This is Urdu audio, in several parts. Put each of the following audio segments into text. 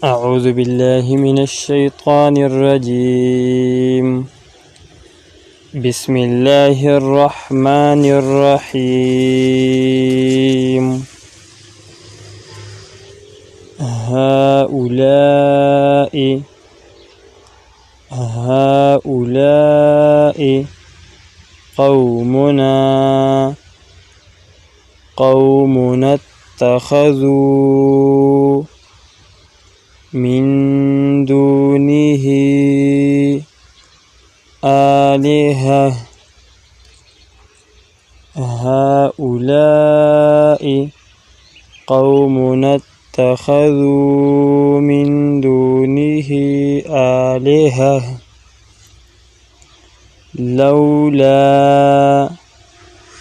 أعوذ بالله من الشيطان الرجيم. بسم الله الرحمن الرحيم. هؤلاء قومنا اتخذوا من دونه آلهة. هؤلاء قومنا اتخذوا من دونه آلهة لولا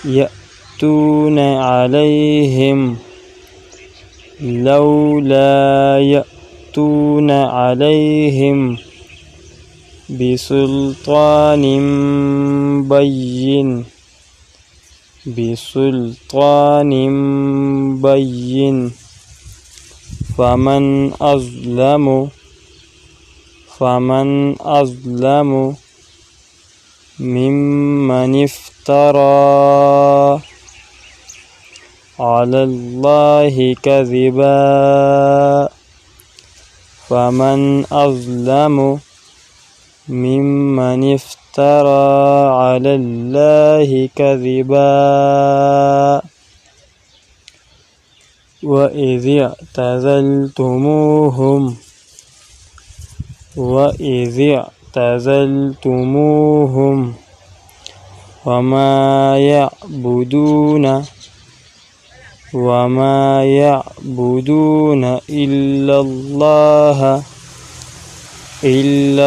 يأتون عليهم بسلطان بين فمن أظلم ممن افترى على الله كذبا. فمن أظلم ممن افترى على الله كذبا. وإذ اعتزلتموهم وما يعبدون إلا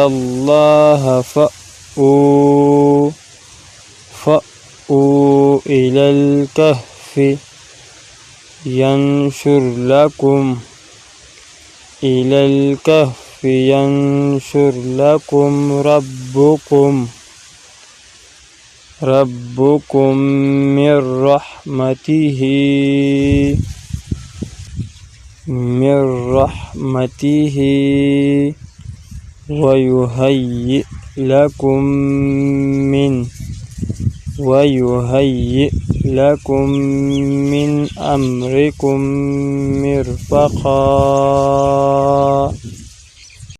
الله فأووا إلى الكهف ينشر لكم ربكم من رحمته ويهيئ لكم من أمركم مرفقا.